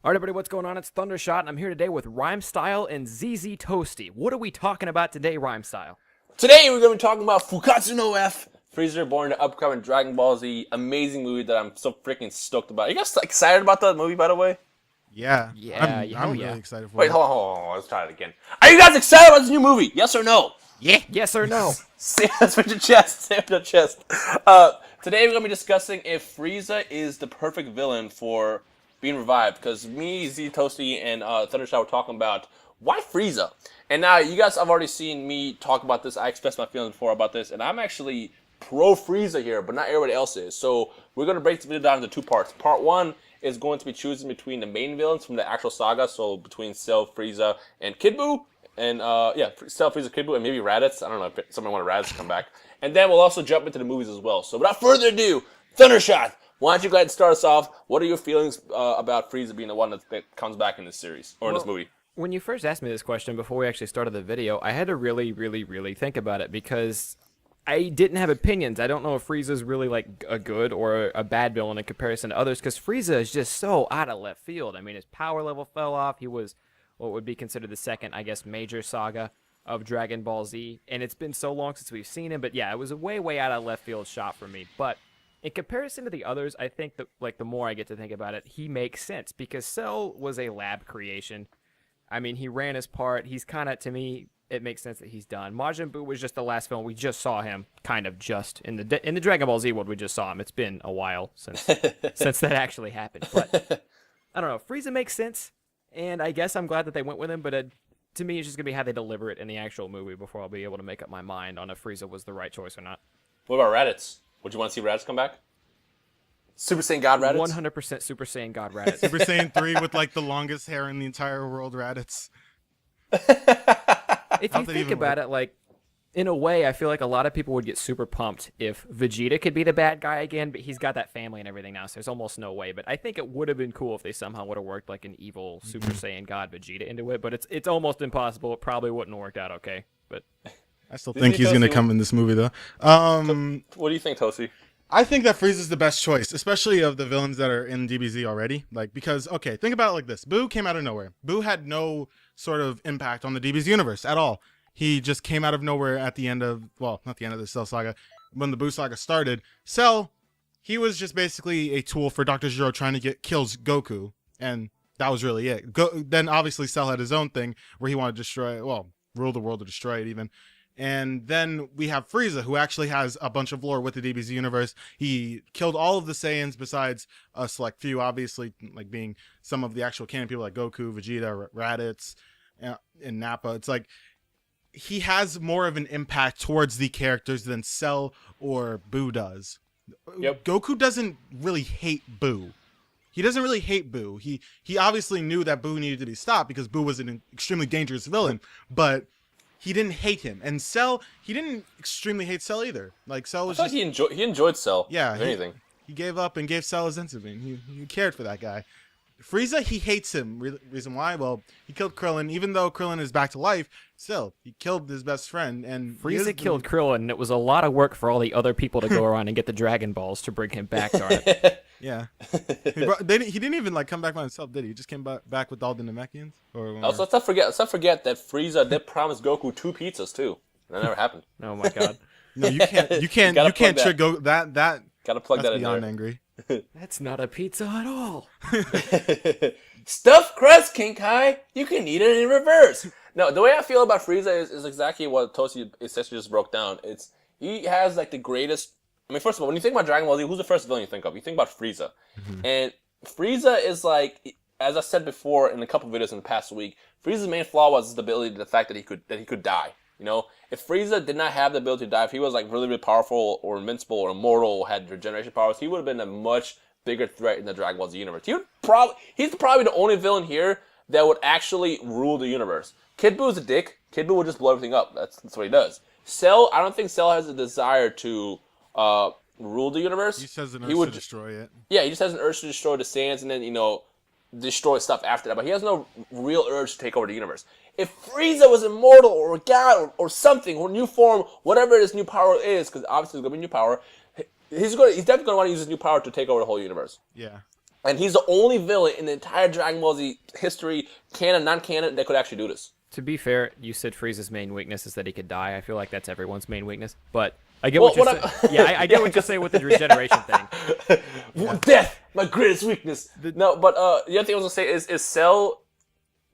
All right, everybody, what's going on? It's Thundershot, and I'm here today with Rhyme Style and ZZ Toasty. What are we talking about today, Rhyme Style? Today we're going to be talking about Fukkatsu no F, Frieza Born, the upcoming Dragon Ball Z amazing movie that I'm so freaking stoked about. Are you guys excited about that movie, by the way? Yeah, I'm yeah. really excited for Wait, it. hold on. Let's try it again. Are you guys excited about this new movie? Yes or no? Yeah. Yes or no? Say that with your chest. Say it with your chest. Today we're going to be discussing if Frieza is the perfect villain for being revived. Because me, Z Toasty, and Thundershot were talking about why Frieza. And now you guys have already seen me talk about this. I expressed my feelings before about this. And I'm actually pro Frieza here, but not everybody else is. So we're going to break this video down into two parts. Part one is going to be choosing between the main villains from the actual saga. So between Cell, Frieza, and Kid Buu. And Cell, Frieza, Kid Buu, and maybe Raditz. I don't know if somebody wanted Raditz to come back. And then we'll also jump into the movies as well. So without further ado, Thundershot, why don't you go ahead and start us off? What are your feelings about Frieza being the one that comes back in this series, or in this movie? When you first asked me this question before we actually started the video, I had to really think about it because I didn't have opinions. I don't know if Frieza's really like a good or a bad villain in comparison to others because Frieza is just so out of left field. I mean, his power level fell off. He was what would be considered the second, I guess, major saga of Dragon Ball Z, and it's been so long since we've seen him. But yeah, it was a way out of left field shot for me. But in comparison to the others, I think that like the more I get to think about it, he makes sense because Cell was a lab creation. I mean, he ran his part. He's kind of, to me, it makes sense that he's done. Majin Buu was just the last film. We just saw him, kind of just in the Dragon Ball Z world. We just saw him. It's been a while since that actually happened. But I don't know. Frieza makes sense, and I guess I'm glad that they went with him. But to me, it's just gonna be how they deliver it in the actual movie before I'll be able to make up my mind on if Frieza was the right choice or not. What about Raditz? Would you want to see Raditz come back? Super Saiyan God Raditz? 100% Super Saiyan God Raditz. Super Saiyan 3 with like the longest hair in the entire world, Raditz. If you think about it, like, in a way, I feel like a lot of people would get super pumped if Vegeta could be the bad guy again, but he's got that family and everything now, so there's almost no way. But I think it would have been cool if they somehow would have worked like an evil Super Saiyan God Vegeta into it, but it's almost impossible. It probably wouldn't have worked out okay. But I still think he's going to come in this movie, though. What do you think, Tosi? I think that Frieza's the best choice, especially of the villains that are in DBZ already. Like, because, okay, think about it like this. Buu came out of nowhere. Buu had no sort of impact on the DBZ universe at all. He just came out of nowhere at the end of, well, not the end of the Cell saga, when the Buu saga started. Cell, he was just basically a tool for Dr. Gero trying to kills Goku, and that was really it. Then obviously Cell had his own thing where he wanted to destroy, well, rule the world or destroy it even. And then we have Frieza, who actually has a bunch of lore with the DBZ universe. He killed all of the Saiyans besides a select few, obviously, like being some of the actual canon people like Goku, Vegeta, Raditz, and Nappa. It's like he has more of an impact towards the characters than Cell or Buu does. Yep. Goku doesn't really hate Buu. He doesn't really hate Buu. He obviously knew that Buu needed to be stopped because Buu was an extremely dangerous villain, but he didn't hate him. And Cell, he didn't extremely hate Cell either. Like, Cell was just... He enjoyed Cell. Yeah. If anything. He gave up and gave Cell his Zensubin. He cared for that guy. Frieza, he hates him. Reason why? Well, he killed Krillin. Even though Krillin is back to life, still, he killed his best friend. And Frieza killed Krillin, and it was a lot of work for all the other people to go around and get the Dragon Balls to bring him back, darn it. Yeah. He didn't even like come back by himself, did he? He just came back with all the Namekians? Also, let's not forget that Frieza did promise Goku 2 pizzas too. That never happened. Oh my god. No, you can't trick Goku. That gotta plug that in beyond there. angry. That's not a pizza at all. Stuffed crust, King Kai. You can eat it in reverse. No, the way I feel about Frieza is exactly what Tosi essentially just broke down. He has like the greatest. I mean, first of all, when you think about Dragon Ball Z, who's the first villain you think of? You think about Frieza, and Frieza is like, as I said before in a couple videos in the past week, Frieza's main flaw was his ability, the fact that he could die. You know, if Frieza did not have the ability to die, if he was like really powerful or invincible or immortal, or had regeneration powers, he would have been a much bigger threat in the Dragon Ball Z universe. He's probably the only villain here that would actually rule the universe. Kid Buu is a dick. Kid Buu will just blow everything up. That's what he does. Cell, I don't think Cell has a desire to rule the universe. He just has an urge to destroy it. Yeah, he just has an urge to destroy the Saiyans and then, destroy stuff after that. But he has no real urge to take over the universe. If Frieza was immortal or a god or something, or new form, whatever his new power is, because obviously there's going to be new power, he's definitely going to want to use his new power to take over the whole universe. Yeah. And he's the only villain in the entire Dragon Ball Z history, canon, non-canon, that could actually do this. To be fair, you said Frieza's main weakness is that he could die. I feel like that's everyone's main weakness. But I get what you're saying. Yeah, I get what you're saying with the regeneration thing. Yeah. Death, my greatest weakness. No, but the other thing I was gonna say is Cell.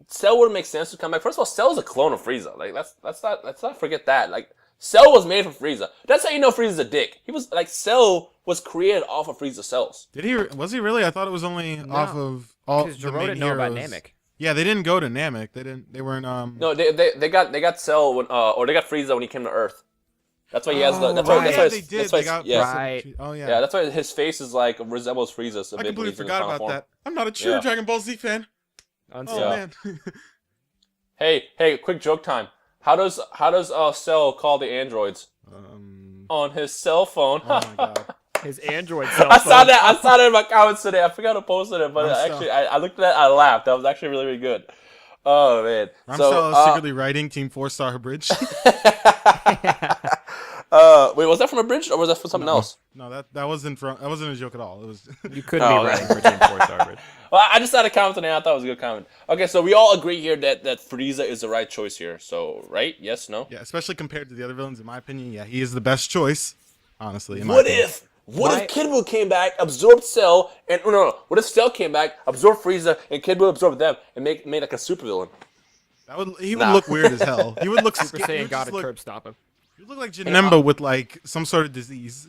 Cell would make sense to come back. First of all, Cell is a clone of Frieza. Like let's not forget that. Like Cell was made from Frieza. That's how you know Frieza's a dick. He was like Cell was created off of Frieza's cells. Did he? Was he really? I thought it was only off of all the Because main didn't know about heroes. Namek. Yeah, they didn't go to Namek. They weren't. No, they got Cell when or they got Frieza when he came to Earth. That's why he has the. That's right. why. That's Yeah, why. they His, did. that's why They his- got yeah. Right. Oh yeah. Yeah, that's why his face is like resembles Frieza's. I completely forgot about that. I'm not a true Yeah. Dragon Ball Z fan. Oh Unsell. man. Hey, quick joke time. How does Cell call the androids? On his cell phone. Oh my god. His Android cell I phone. saw that in my comments today. I forgot to post it, but I'm actually, I looked at that. I laughed. That was actually really, really good. Oh man. I'm so still secretly writing Team 4-Star Bridge. wait, was that from a bridge or was that from something else? No, that wasn't a joke at all. It was. You couldn't Oh, be writing for Team 4-Star Bridge. Well, I just had a comment today. I thought it was a good comment. Okay, so we all agree here that Frieza is the right choice here. So, right? Yes? No? Yeah, especially compared to the other villains, in my opinion. Yeah, he is the best choice. Honestly, in my What opinion. if Kid Buu came back, absorbed Cell, and no. What if Cell came back, absorbed Frieza, and Kid Buu absorbed them, and made like a supervillain? He would look weird as hell. He would look Super he Saiyan would God just to look, curb stop him. he would look like Janemba with like some sort of disease.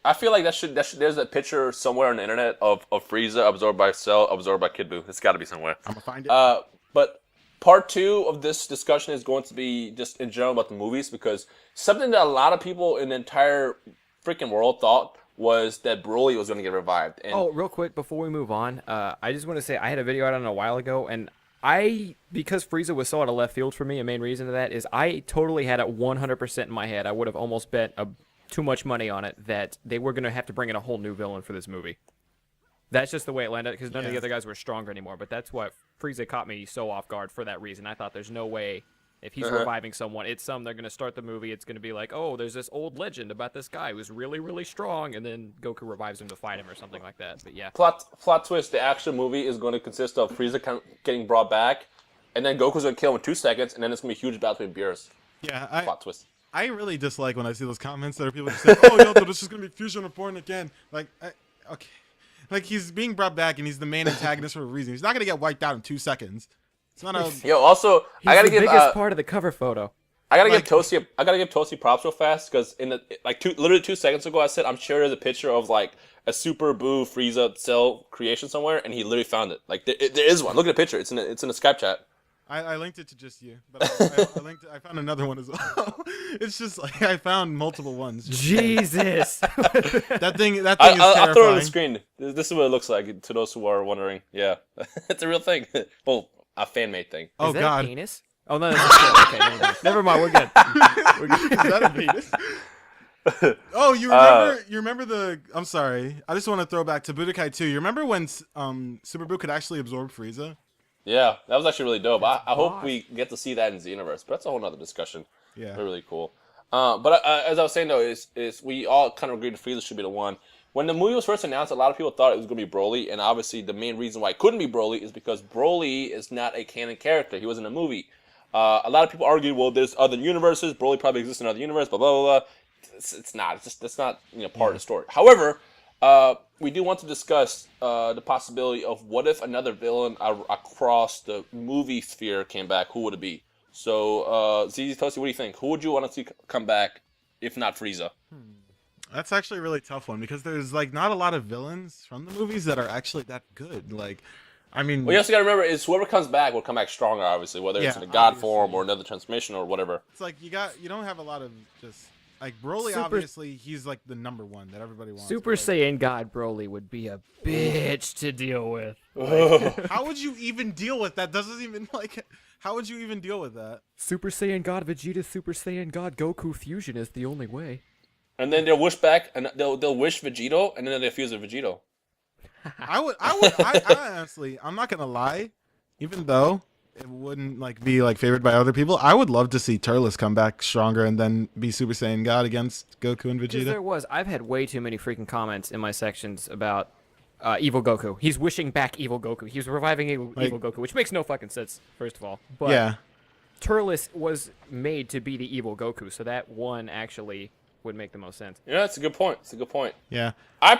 I feel like that should. There's a picture somewhere on the internet of Frieza absorbed by Cell, absorbed by Kid Buu. It's got to be somewhere. I'm gonna find it. But part 2 of this discussion is going to be just in general about the movies, because something that a lot of people in the entire freaking world thought was that Broly was going to get revived. And Oh, real quick before we move on, I just want to say I had a video out on it a while ago, and because Frieza was so out of left field for me, a main reason of that is I totally had it 100% in my head. I would have almost bet too much money on it that they were going to have to bring in a whole new villain for this movie. That's just the way it landed, because none of the other guys were stronger anymore. But that's what Frieza caught me so off guard for that reason. I thought there's no way if he's reviving someone, they're going to start the movie. It's going to be like, oh, there's this old legend about this guy who's really, really strong, and then Goku revives him to fight him or something like that. But yeah. plot twist: the actual movie is going to consist of Frieza getting brought back, and then Goku's going to kill him in 2 seconds, and then it's going to be a huge battle between Beerus. Yeah, Plot twist. I really dislike when I see those comments that are people just saying, "Oh, yo, this is gonna be Fusion Reborn again." Like, okay, like he's being brought back and he's the main antagonist for a reason. He's not gonna get wiped out in 2 seconds. It's not a. Yo, also, He's I gotta the give biggest part of the cover photo. I gotta give Toasty props real fast, because in the literally 2 seconds ago I said I'm sure there's a picture of like a Super Buu Frieza Cell creation somewhere, and he literally found it. Like there is one. Look at the picture. It's in a Skype chat. I linked it to just you, but I found another one as well. It's just like I found multiple ones. Jesus. That thing is I'll terrifying. throw it on the screen. This is what it looks like to those who are wondering. Yeah, it's a real thing. Well, a fan made thing. Oh Is that God, a penis? Oh no, that's a okay, never mind. Never mind, we're good. We're good. is that a penis? Oh, you remember the? I'm sorry. I just want to throw back to Budokai 2. You remember when Super Buu could actually absorb Frieza? Yeah, that was actually really dope. I hope boss. we get to see that in the universe, but that's a whole nother discussion. Yeah. They're really cool. But as I was saying though, is we all kind of agreed Frieza should be the one. When the movie was first announced, a lot of people thought it was going to be Broly, and obviously the main reason why it couldn't be Broly is because Broly is not a canon character. He was in a movie. A lot of people argued, well, there's other universes. Broly probably exists in another universe. Blah blah blah. Blah. It's not. It's just that's not part of the story. However, we do want to discuss the possibility of what if another villain across the movie sphere came back. Who would it be? So, ZZ Toasty, what do you think? Who would you want to see come back if not Frieza? That's actually a really tough one because there's like not a lot of villains from the movies that are actually that good. Like, I mean, What you also got to remember is whoever comes back will come back stronger, obviously, whether it's Yeah, in a god obviously. form or another transformation or whatever. it's like you don't have a lot of just like Broly. Super- Obviously, he's like the number one that everybody wants. Super but, like, Saiyan God Broly would be a bitch to deal with. How would you even deal with that? Doesn't even like. How would you even deal with that? Super Saiyan God Vegeta, Super Saiyan God Goku fusion is the only way. And then they'll wish back, and they'll wish Vegito, and then they'll fuse with Vegito. I honestly, I'm not gonna lie, even though it wouldn't like be like favored by other people, I would love to see Turles come back stronger and then be Super Saiyan God against Goku and Because Vegeta. I've had way too many freaking comments in my sections about Evil Goku. He's wishing back Evil Goku. He's reviving Evil Goku, which makes no fucking sense, first of all. But Yeah. Turles was made to be the Evil Goku, so that one actually would make the most sense. Yeah, that's a good point. It's a good point. Yeah. I love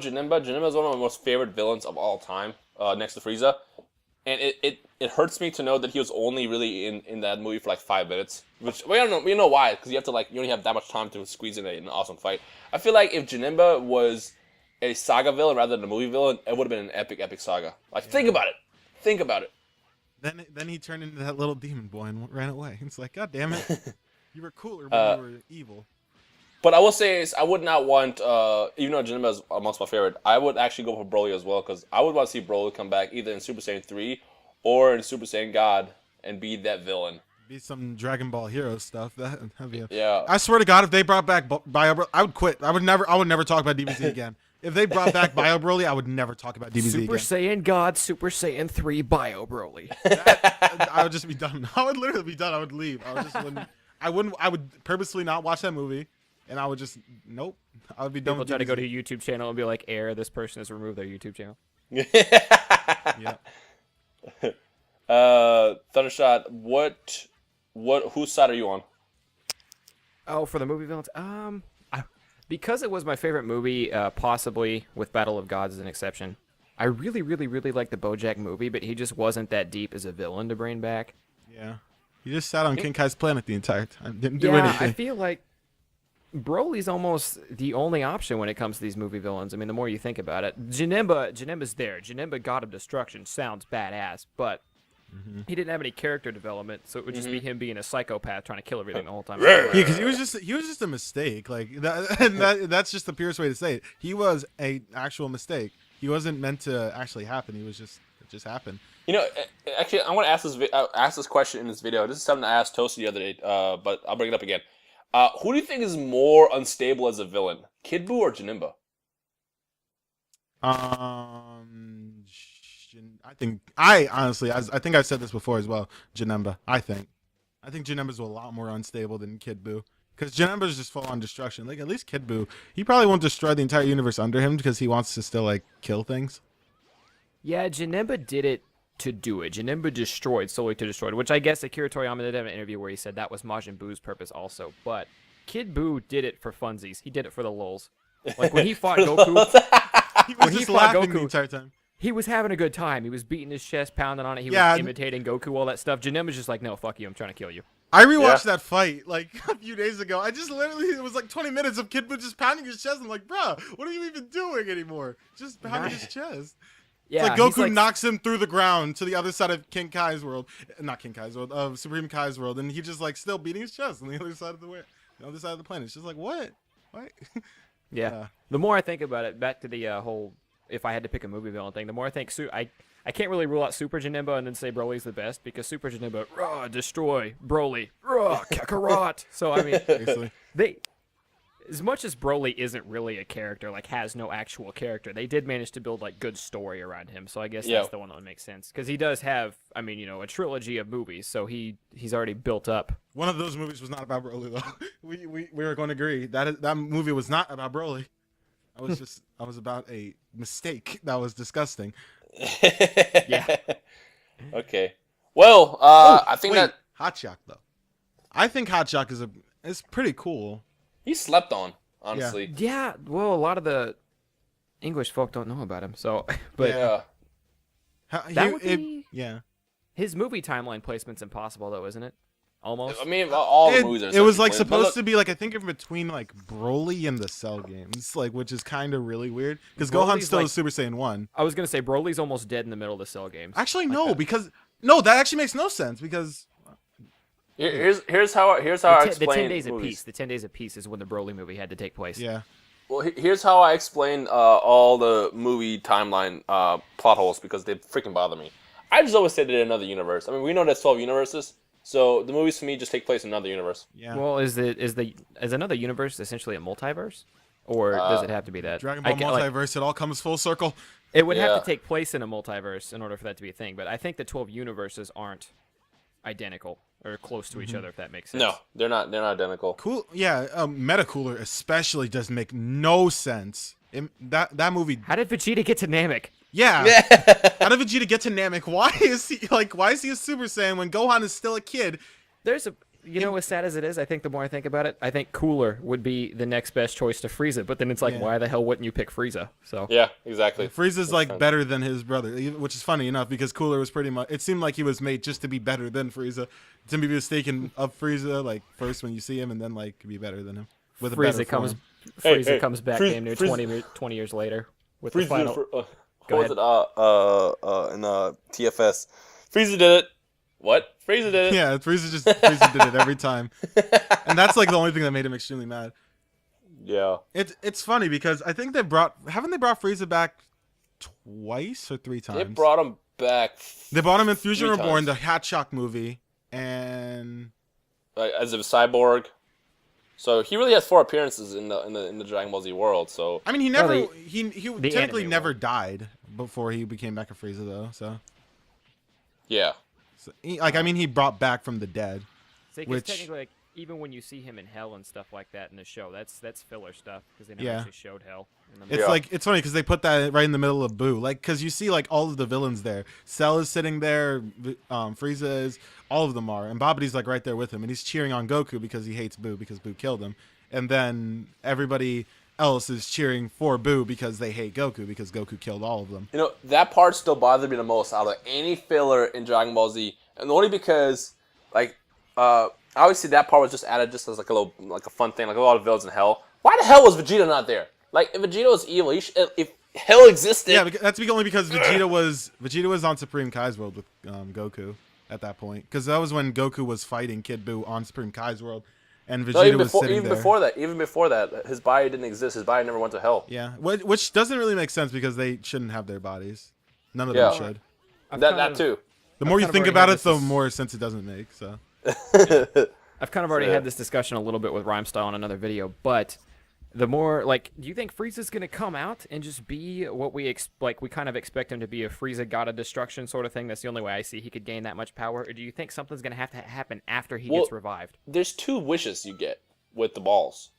Janemba. Janemba is one of my most favorite villains of all time, next to Frieza. And it hurts me to know that he was only really in that movie for like 5 minutes. Which we don't know. We know why, because you have to you only have that much time to squeeze in an awesome fight. I feel like if Janemba was a Saga villain rather than a movie villain, it would have been an epic saga. Like, think about it. Think about it. Then he turned into that little demon boy and ran away. It's like, God damn it. You were cooler when you were evil. But I will say is I would not want, even though Janemba is amongst my favorite, I would actually go for Broly as well, because I would want to see Broly come back either in Super Saiyan 3 or in Super Saiyan God and be that villain. Be some Dragon Ball Hero stuff. That'd be Yeah. I swear to God, if they brought back Bio Broly, I would quit. I would never talk about DBZ again. If they brought back Bio Broly, I would never talk about DBZ Super again. Saiyan God, Super Saiyan 3, Bio Broly. I would just be done. I would literally be done. I would leave. I would purposely not watch that movie, and I would just nope. I would be done. People with try to DBZ. go to your YouTube channel and be like, this person has removed their YouTube channel. Yeah. Thundershot, whose side are you on? Oh, for the movie villains? Because it was my favorite movie, possibly with Battle of Gods as an exception, I really, really, really liked the BoJack movie, but he just wasn't that deep as a villain to bring back. Yeah. He just sat on King Kai's planet the entire time. Didn't do Yeah, anything. I feel like Broly's almost the only option when it comes to these movie villains. I mean, the more you think about it, Janemba's there. Janemba, God of Destruction, sounds badass, but he didn't have any character development, so it would just be him being a psychopath trying to kill everything the whole time. Yeah, because he was just a mistake. Like that's just the purest way to say it. He was a actual mistake. He wasn't meant to actually happen. It just happened. You know, actually, I want to ask this question in this video. This is something I asked Toasty the other day, but I'll bring it up again. Who do you think is more unstable as a villain, Kid Buu or Janemba? I honestly, I think I've said this before as well. Janemba, I think Janemba's a lot more unstable than Kid Buu, because Janemba's just full on destruction. Like, at least Kid Buu, he probably won't destroy the entire universe under him because he wants to still like kill things. Yeah, Janemba did it to do it. Janemba destroyed solely to destroy it, which I guess Akira Toriyama did have an interview where he said that was Majin Buu's purpose also. But Kid Buu did it for funsies. He did it for the lulz. Like when he fought Goku, He was he just fought laughing Goku- the entire time. he was having a good time. He was beating his chest, pounding on it. He Yeah, was imitating Goku, all that stuff. Janemba's just like, no, fuck you. I'm trying to kill you. I rewatched that fight like a few days ago. I just literally, it was like 20 minutes of Kid Buu just pounding his chest. I'm like, bruh, what are you even doing anymore? Just pounding his chest. Yeah, It's like he's Goku knocks him through the ground to the other side of King Kai's world. Not King Kai's world, of Supreme Kai's world. And he just like still beating his chest on the other side of the planet. It's just like, what? What? Yeah. The more I think about it, back to the whole, if I had to pick a movie villain thing, the more I think, I can't really rule out Super Janemba and then say Broly's the best, because Super Janemba, raw, destroy, Broly, raw, Kakarot. So, I mean, Basically. as much as Broly isn't really a character, like has no actual character, they did manage to build like good story around him. So I guess that's the one that would make sense, because he does have, I mean, a trilogy of movies, so he's already built up. One of those movies was not about Broly though. we were going to agree that movie was not about Broly. I was about a mistake that was disgusting. Yeah. Okay. Well, I think that Hot Shock though. I think Hot Shock is pretty cool. he slept on, honestly. Yeah, well, a lot of the English folk don't know about him, so, but Yeah. that would be yeah. his movie timeline placement's impossible though, isn't it? Almost. I mean, all the movies are. It was like essentially supposed to be like, I think in between like Broly and the Cell games, like, which is kind of really weird because Gohan's Broly's still like- a Super Saiyan 1. I was gonna say Broly's almost dead in the middle of the Cell games. Actually, Like no, that. because no, that actually makes no sense because Here's how I the explain 10 days of movies. peace. The 10 days of peace is when the Broly movie had to take place. yeah. Well, here's how I explain all the movie timeline plot holes, because they freaking bother me. I just always say they're in another universe. I mean, we know there's 12 universes, so the movies to me just take place in another universe. Yeah. Well, is another universe essentially a multiverse, or does it have to be that? Dragon Ball multiverse, it all comes full circle. It would Yeah. have to take place in a multiverse in order for that to be a thing. But I think the 12 universes aren't identical or close to each other, if that makes sense. No, they're not. They're not identical. Cool. Yeah. Metacooler especially does make no sense That movie. How did Vegeta get to Namek? Yeah. How did Vegeta get to Namek? Why is he a Super Saiyan when Gohan is still a kid? There's a, you know, as sad as it is, I think the more I think about it, I think Cooler would be the next best choice to Frieza. But then it's like, Yeah. why the hell wouldn't you pick Frieza? So Yeah, exactly. Frieza's like better than his brother, which is funny enough because Cooler was pretty much. It seemed like he was made just to be better than Frieza, to be mistaken of Frieza like first when you see him, and then like be better than him with a better form. Frieza comes back Frieza- damn near Frieza- 20 years later with the Frieza final. did it Go what was it? In TFS, Frieza did it. What? Frieza did it. Yeah, Frieza did it every time, and that's like the only thing that made him extremely mad. Yeah. It's funny because I think haven't they brought Frieza back twice or 3 times? They brought him back. They brought him in Fusion 3 Reborn, times. the Hat Shock movie, and As a cyborg. So he really has 4 appearances in the Dragon Ball Z world. So I mean he Well, never the- he the technically anime never one. died before he became Mecha Frieza though. yeah. So he brought back from the dead. See, 'cause which- technically, like, even when you see him in Hell and stuff like that in the show, that's filler stuff because they never Yeah. actually showed Hell. In the It's Yeah. like it's funny because they put that right in the middle of Boo, like because you see like all of the villains there. Cell is sitting there, Frieza is, all of them are, and Babidi's like right there with him, and he's cheering on Goku because he hates Boo because Boo killed him, and then everybody else is cheering for Boo because they hate Goku because Goku killed all of them. You know, that part still bothered me the most out of any filler in Dragon Ball Z. And only because, like, obviously that part was just added just as like a fun thing, like a lot of villains in Hell. Why the hell was Vegeta not there? Like, if Vegeta was evil, if Hell existed... Yeah, that's only because Vegeta was on Supreme Kai's world with Goku at that point, because that was when Goku was fighting Kid Buu on Supreme Kai's world, and Vegeta No, even was sitting even there. even before that, his body didn't exist. His body never went to Hell. Yeah, which doesn't really make sense because they shouldn't have their bodies. None of Yeah. them should. That too. The more you kind of think already about had it, the this- more sense it doesn't make. So I've kind of already Yeah. had this discussion a little bit with Rhymestyle in another video, but the more, like, do you think Frieza's going to come out and just be what we we kind of expect him to be, a Frieza god of destruction sort of thing? That's the only way I see he could gain that much power. Or do you think something's going to have to happen after he gets revived? There's 2 wishes you get with the balls.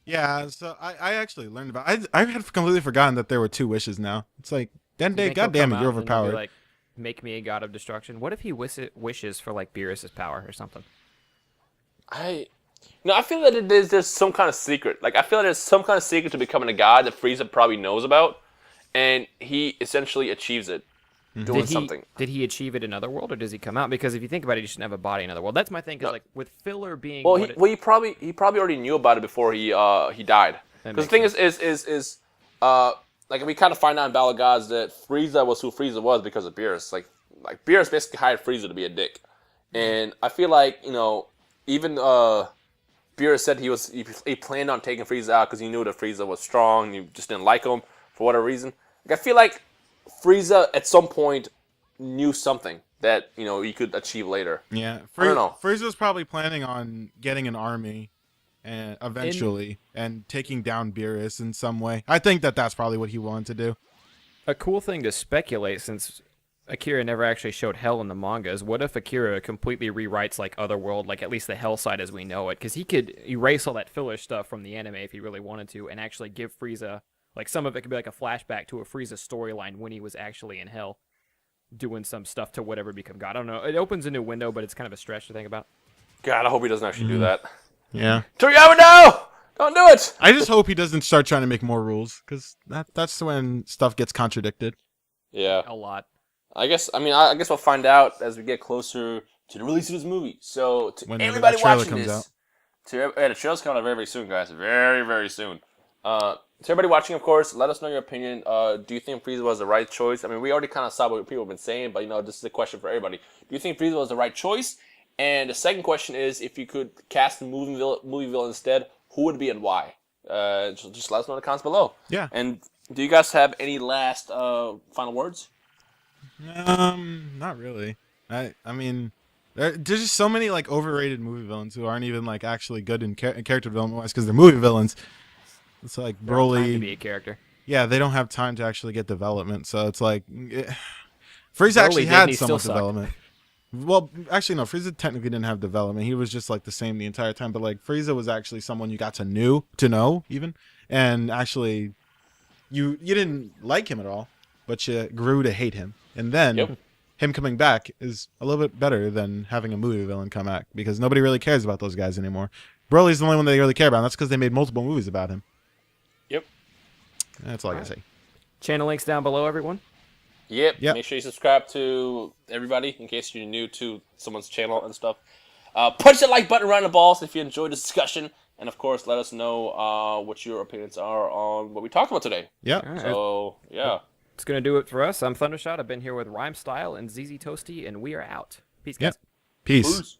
yeah, so I actually learned about. I had completely forgotten that there were 2 wishes now. It's like You Dende, think he'll goddamn come it, you're out and then be overpowered. like, make me a god of destruction. What if he wishes for, like, Beerus's power or something? I feel that there's some kind of secret. Like, I feel like there's some kind of secret to becoming a god that Frieza probably knows about, and he essentially achieves it doing something. Did he achieve it in Otherworld, or does he come out? Because if you think about it, he shouldn't have a body in Otherworld. That's my thing. Because like with filler being, Well, he probably already knew about it before he died. That Because the thing is like we kind of find out in Battle of Gods that Frieza was who Frieza was because of Beerus. Like Beerus basically hired Frieza to be a dick, and I feel like even Beerus said he planned on taking Frieza out because he knew that Frieza was strong. And you just didn't like him for whatever reason. Like I feel like Frieza at some point knew something that he could achieve later. Yeah, I don't know. Frieza's probably planning on getting an army, and eventually, and taking down Beerus in some way. I think that's probably what he wanted to do. a cool thing to speculate, since Akira never actually showed Hell in the manga, is what if Akira completely rewrites like Otherworld, like at least the Hell side as we know it, because he could erase all that filler stuff from the anime if he really wanted to, and actually give Frieza, like some of it could be like a flashback to a Frieza storyline when he was actually in Hell, doing some stuff to whatever become God. I don't know. It opens a new window, but it's kind of a stretch to think about. God, I hope he doesn't actually do that. Yeah. Toriyama, no! Don't do it! I just hope he doesn't start trying to make more rules, because that's when stuff gets contradicted. Yeah. A lot. I guess we'll find out as we get closer to the release of this movie. So, to When everybody that trailer watching comes this, out. the trailer's coming out very, very soon, guys. Very, very soon. To everybody watching, of course, let us know your opinion. Do you think Frieza was the right choice? I mean, we already kind of saw what people have been saying, but this is a question for everybody. Do you think Frieza was the right choice? And the second question is, if you could cast a movie villain instead, who would it be and why? Just let us know in the comments below. Yeah. And do you guys have any last final words? Not really. I mean, there's just so many like overrated movie villains who aren't even like actually good in character development wise because they're movie villains. It's like Time to Broly. be a character. Yeah, they don't have time to actually get development, so it's like Frieza Broly actually did, had and he so still much sucked. development. Well, actually, no. Frieza technically didn't have development. He was just like the same the entire time. But like Frieza was actually someone you got to know even, and actually you didn't like him at all, but you grew to hate him. And then Yep. him coming back is a little bit better than having a movie villain come back because nobody really cares about those guys anymore. Broly's the only one they really care about. And that's because they made multiple movies about him. Yep. That's all I gotta say. Channel links down below, everyone. Yep. Yep. Make sure you subscribe to everybody in case you're new to someone's channel and stuff. Punch that like button around the balls if you enjoyed the discussion. And of course, let us know what your opinions are on what we talked about today. Yeah. All right. So, yeah. It's going to do it for us. I'm Thundershot. I've been here with Rhyme Style and ZZ Toasty, and we are out. Peace, guys. Yep. Peace. Peace.